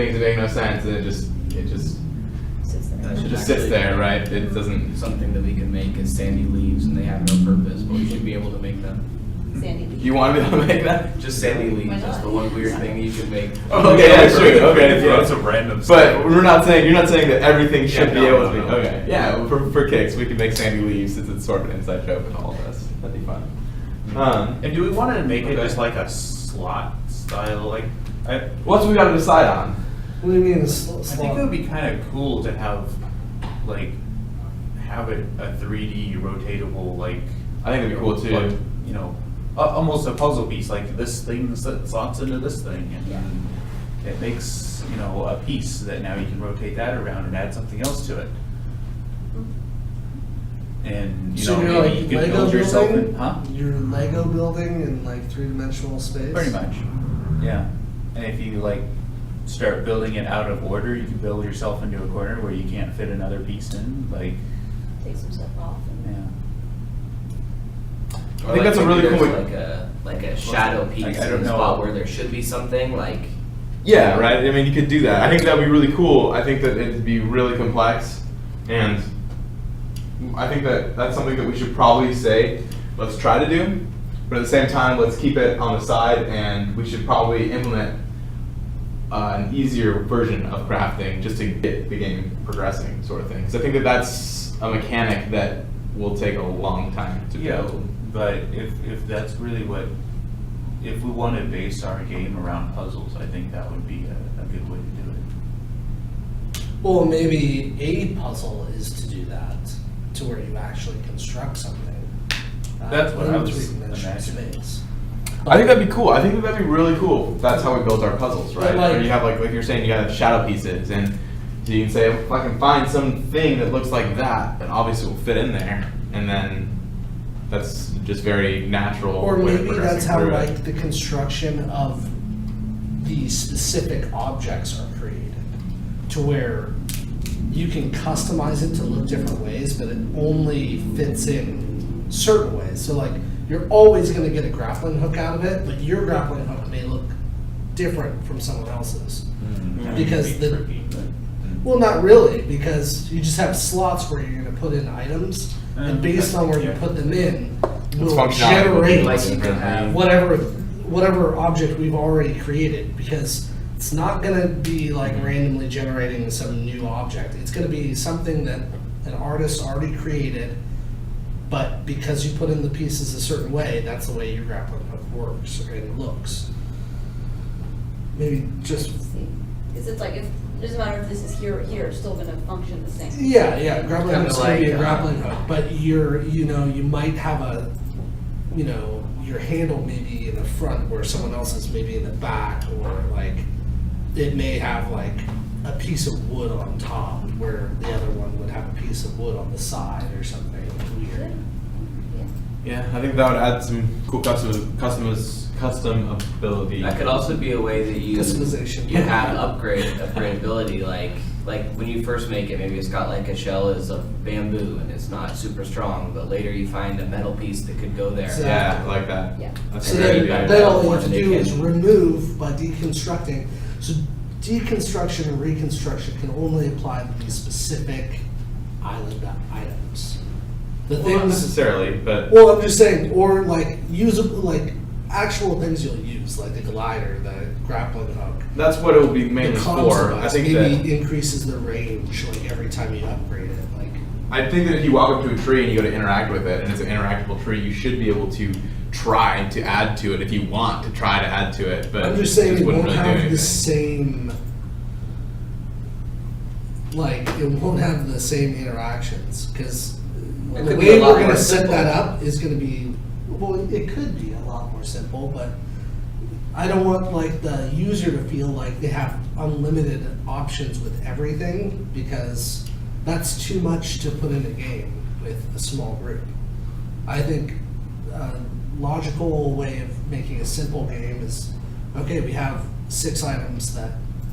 things that make no sense, and it just sits there, right? It doesn't. Something that we can make is sandy leaves, and they have no purpose, but we should be able to make them. Sandy leaf. You want to be able to make that? Just sandy leaves. That's the one weird thing you can make. Okay, yeah, sure. Okay, yeah. That's a random. But you're not saying that everything should be able to be. No. Okay, yeah. Well, for kicks, we can make sandy leaves since it's sort of an inside joke with all of us. That'd be fun. And do we want to make it just like a slot style? Like, What's we got to decide on? What do you mean? I think it would be kind of cool to have it a 3D rotatable, like. I think it'd be cool too. Like, you know, almost a puzzle piece. Like this thing slots into this thing, and it makes a piece that now you can rotate that around and add something else to it. And So you're maybe like you can Lego build yourself building? in, You're Lego building in like 3-dimensional space? Pretty much, yeah. And if you start building it out of order, you can build yourself into a corner where you can't fit another piece in. Take some stuff off. I think that's a really cool. Like a shadow piece I in don't a know. spot where there should be something like. Yeah, right. I mean, you could do that. I think that would be really cool. I think that it'd be really complex, and I think that that's something that we should probably say, let's try to do, but at the same time, let's keep it on the side, and we should probably implement an easier version of crafting just to get the game progressing, sort of thing. Because I think that that's a mechanic that will take a long time to build. But if that's really if we want to base our game around puzzles, I think that would be a good way to do it. Well, maybe a puzzle is to do that, to where you actually construct something. That's what I in was 3-dimensional imagining. space. I think that'd be cool. I think that'd be really cool. That's how we build our puzzles, right? Like- Where you have like you're saying, you have shadow pieces, and so you can say, if I can find something that looks like that, then obviously it will fit in there, and then that's just very natural. Or way of maybe progressing that's how through it. like the construction of the specific objects are created, to where you can customize it to look different ways, but it only fits in certain ways. So like you're always going to get a grappling hook out of it, but your grappling hook may look different from someone else's. Because It'd be tricky, but- well, not really, because you just have slots where you're going to put in items, and based on where you put them in, will functionality will be generate Like you can have. whatever object we've already created, because it's not going to be like randomly generating some new object. It's going to be something that an artist already created, but because you put in the pieces a certain way, that's the way your grappling hook works and looks. Maybe just Because it's like, it doesn't matter if this is here or here, it's still gonna function the same. yeah, grappling Kinda hook's gonna be a like, grappling hook, but you might have your handle maybe in the front where someone else's maybe in the back, or like it may have like a piece of wood on top where the other one would have a piece of wood on the side or something weird. Yeah, I think that would add some cool custom ability. That could also be a way that you Customization. you have upgradability. Like when you first make it, maybe it's got like a shell is of bamboo and it's not super strong, but later you find a metal piece that could go there. Exactly. Yeah, I like that. Yeah. That's So a great then, idea. then all you More have to than do they is can. remove by deconstructing. So deconstruction and reconstruction can only apply to these specific island items. The Well, not things, necessarily, but well, I'm just saying, or like usable, like actual things you'll use, like the glider, the grappling hook. that's what it will be The mainly comms for. I device think maybe that increases the range like every time you upgrade it. Like I think that if you walk up to a tree and you go to interact with it, and it's an interactable tree, you should be able to try to add to it if you want to try to add to it. But I'm just saying it wouldn't won't really do have anything. the same. Like it won't have the same interactions because It the could be a way lot we're going more to set simple. that up is going to be, well, it could be a lot more simple, but I don't want like the user to feel like they have unlimited options with everything, because that's too much to put in a game with a small group. I think a logical way of making a simple game is, okay, we have 6 items that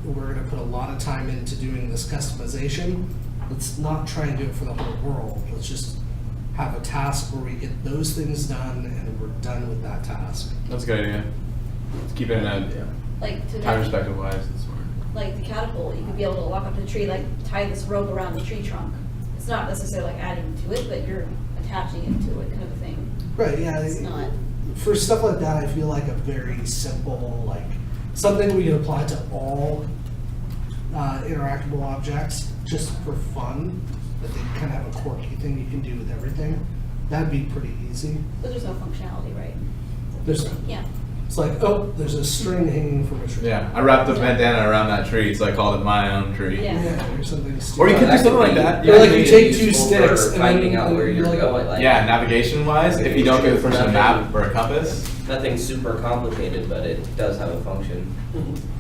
we're going to put a lot of time into doing this customization. Let's not try and do it for the whole world. Let's just have a task where we get those things done and we're done with that task. That's a good idea. Let's keep it in a Like to time perspective wise. It's smart. like the catapult, you could be able to walk up to the tree, like tie this rope around the tree trunk. It's not necessarily like adding to it, but you're attaching it to it kind of a thing. Right, yeah. It's not. For stuff like that, I feel like a very simple, like, something we can apply to all interactable objects, just for fun, that they kind of have a quirky thing you can do with everything. That'd be pretty easy. But there's no functionality, right? There's, Yeah. it's like, oh, there's a string hanging from a tree. Yeah, I wrapped a bandana around that tree, so I called it my own tree. Yeah. Yeah, or something stupid. Or you could do That something like be- that. Yeah, like be you take two useful sticks for and finding then- out where and you're you're like- going. Like, Yeah, navigation wise, if you don't give the person a map or a compass. nothing super complicated, but it does have a function.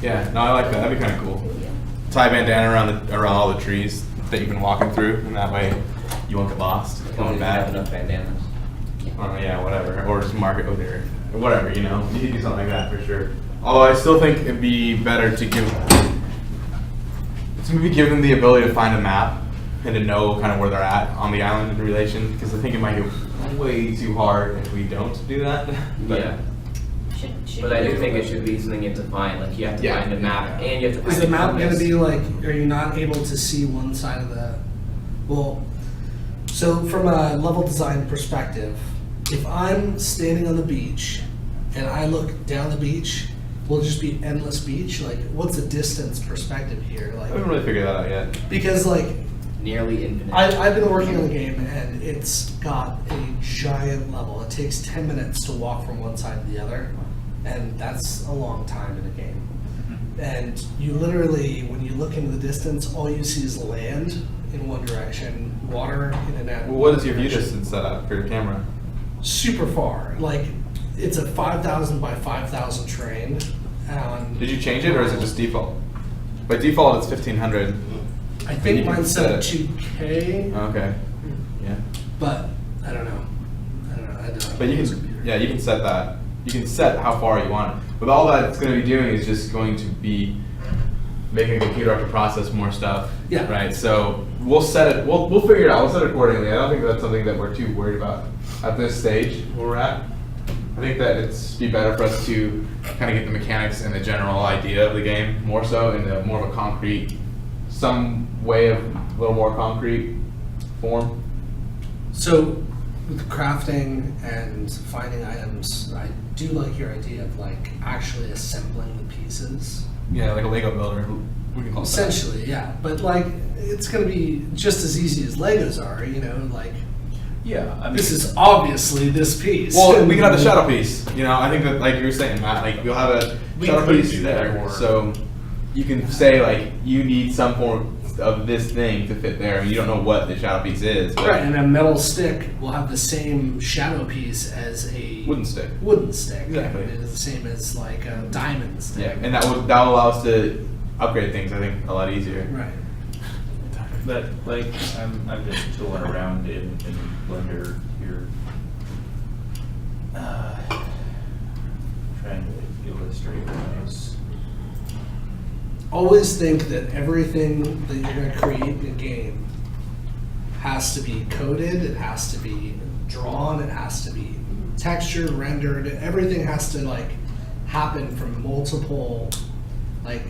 Yeah, no, I like that. That'd be kind of cool. Yeah. Tie a bandana around all the trees that you've been walking through, and that way you won't get lost As long as going you back. have enough bandanas. Or yeah, whatever. Or just mark it over there. Or whatever, you know. You could do something like that for sure. Although I still think it'd be better to maybe give them the ability to find a map and to know kind of where they're at on the island in relation, because I think it might get way too hard if we don't do that. But Yeah. Should But I do think it should be something you have to find, like you have to Yeah. find a map and you have to find Is the a map compass. gonna be like, are you not able to see one side of the, well, so from a level design perspective, if I'm standing on the beach and I look down the beach, will it just be endless beach? Like, what's the distance perspective here? I haven't Like, really figured that out yet. because like, Nearly infinite. I've been working on the game and it's got a giant level. It takes 10 minutes to walk from one side to the other, and that's a long time in a game. And you literally, when you look into the distance, all you see is land in one direction, water in another. Well, what is your view distance set up for your camera? Super far. Like, it's a 5,000 by 5,000 terrain. Did you change it or is it just default? By default, it's 1500. I you think can mine's set set at it. 2K, Okay. Yeah. but I don't know. I don't But you can, yeah, you can set that. You can set how far you want it. But all that it's going to be doing is just going to be making the computer have to process more stuff. Yeah. Right. So we'll set it. We'll figure it out. We'll set it accordingly. I don't think that's something that we're too worried about at this stage where we're at. I think that it's be better for us to kind of get the mechanics and the general idea of the game more so in a more of a concrete, some way of a little more concrete form. So, with crafting and finding items, I do like your idea of like actually assembling the pieces. Yeah, like a Lego builder. We can call it that. Essentially, yeah. But like, it's gonna be just as easy as Legos are, you know, like, Yeah, I mean, this is obviously this piece. Well, we can have the shadow piece. You know, I think that, like you were saying, Matt, like we'll have a We shadow could piece do that, there, or- so you can say like you need some form of this thing to fit there, and you don't know what the shadow piece is. But Right, and a metal stick will have the same shadow piece as a wooden stick. wooden stick. Exactly. It is the same as like a diamond stick. Yeah, and that will allow us to upgrade things. I think a lot easier. Right. but like I'm just tooling around in Blender here, trying to illustrate those. Always think that everything that you're going to create in a game has to be coded, it has to be drawn, it has to be textured, rendered, everything has to like happen from multiple, like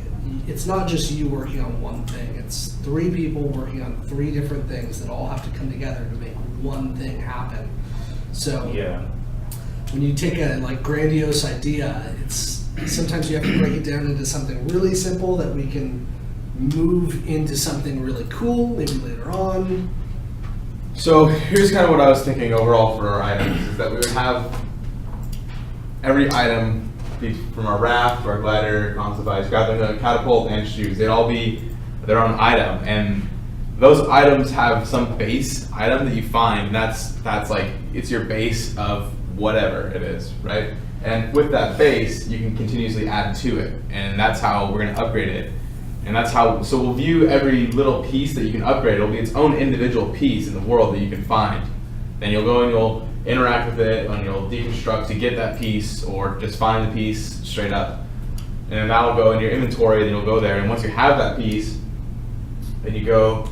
it's not just you working on one thing, it's three people working on three different things that all have to come together to make one thing happen. So Yeah. when you take a like grandiose idea, it's sometimes you have to break it down into something really simple that we can move into something really cool maybe later on. So here's kind of what I was thinking overall for our items is that we would have every item be from our raft, our glider, console device, grappling catapult, and shoes. They'd all be their own item, and those items have some base item that you find. And that's like it's your base of whatever it is, right? And with that base, you can continuously add to it, and that's how we're going to upgrade it. And that's how, so we'll view every little piece that you can upgrade. It'll be its own individual piece in the world that you can find. Then you'll go and you'll interact with it, and you'll deconstruct to get that piece, or just find the piece straight up. And then that'll go in your inventory, then you'll go there, and once you have that piece, then you go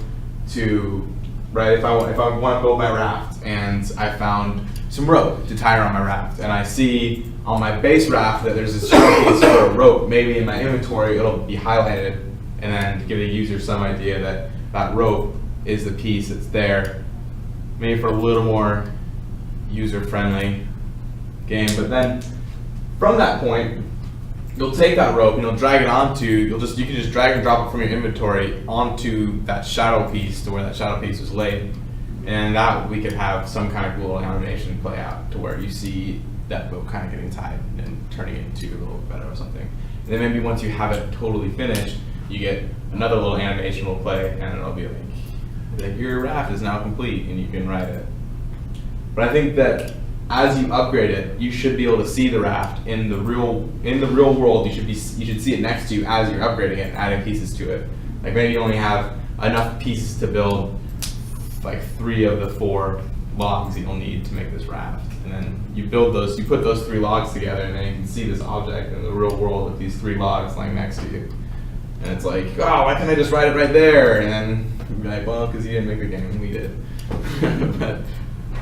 to, right, if I want to build my raft, and I found some rope to tie around my raft, and I see on my base raft that there's this shadow piece for a rope. Maybe in my inventory it'll be highlighted and then give the user some idea that that rope is the piece that's there, maybe for a little more user-friendly game. But then from that point, you'll take that rope and you'll drag it onto, you can just drag and drop it from your inventory onto that shadow piece to where that shadow piece was laid. And that we could have some kind of little animation play out to where you see that boat kind of getting tied and turning it into a little better or something. And then maybe once you have it totally finished, you get another little animation will play, and it'll be like your raft is now complete, and you can ride it. But I think that as you upgrade it, you should be able to see the raft in the real world. You should see it next to you as you're upgrading it and adding pieces to it. Like maybe you only have enough pieces to build like 3 of the 4 logs that you'll need to make this raft. And then you build those, you put those 3 logs together, and then you can see this object in the real world with these 3 logs lying next to you. And it's like, oh, why can't I just write it right there? And then you'd be like, well, because you didn't make the game, we did. But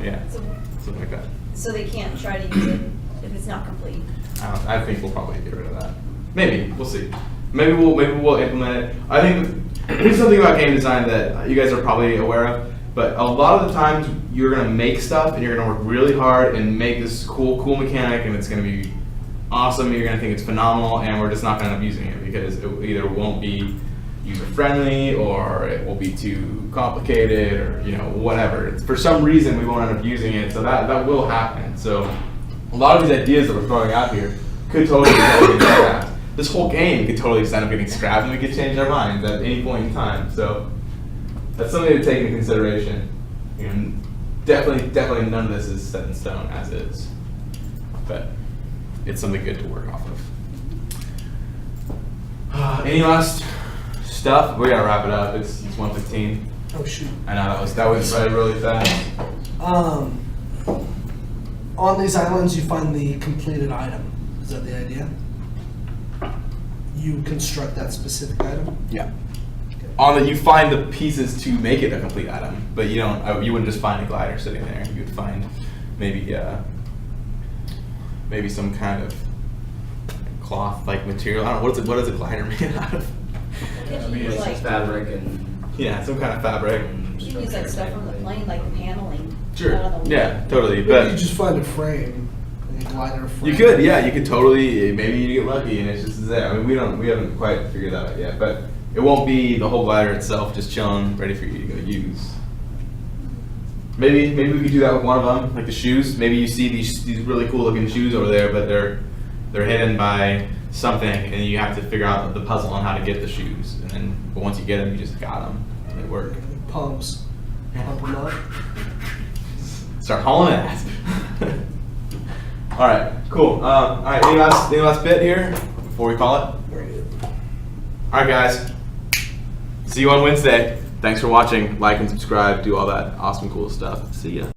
yeah, something like that. So they can't try to use it if it's not complete. I think we'll probably get rid of that. Maybe, we'll see. Maybe we'll implement it. I think there's something about game design that you guys are probably aware of, but a lot of the times you're gonna make stuff and you're gonna work really hard and make this cool mechanic, and it's gonna be awesome, and you're gonna think it's phenomenal, and we're just not gonna end up using it because it either won't be user friendly or it will be too complicated, or whatever. For some reason we won't end up using it, so that will happen. So a lot of these ideas that we're throwing out here could totally get scrapped. This whole game could totally end up getting scrapped, and we could change our minds at any point in time. So that's something to take into consideration. Definitely none of this is set in stone as is, but it's something good to work off of. Any last stuff? We gotta wrap it up. It's 1:15. Oh shoot. I know that was really fast. On these islands, you find the completed item. Is that the idea? You construct that specific item. Yeah. On that, you find the pieces to make it a complete item, but you don't. You wouldn't just find a glider sitting there. You would find maybe some kind of cloth-like material. I don't know what is a glider made out of? I mean, it's just fabric and. Yeah, some kind of fabric. You can use like stuff from the plane, like the paneling. Sure. out of the Yeah, totally. Maybe But you just find a frame, a glider frame. you could, yeah, you could totally. Maybe you get lucky and it's just there. I mean, we haven't quite figured that out yet, but it won't be the whole glider itself just chilling, ready for you to go use. Maybe we could do that with one of them, like the shoes. Maybe you see these really cool looking shoes over there, but they're hidden by something, and you have to figure out the puzzle on how to get the shoes. And then, but once you get them, you just got them. They work. Pumps. Pump them up. Start hauling ass. All right, cool. All right, any last bit here before we call it? All right, guys. See you on Wednesday. Thanks for watching. Like and subscribe. Do all that awesome, cool stuff. See ya.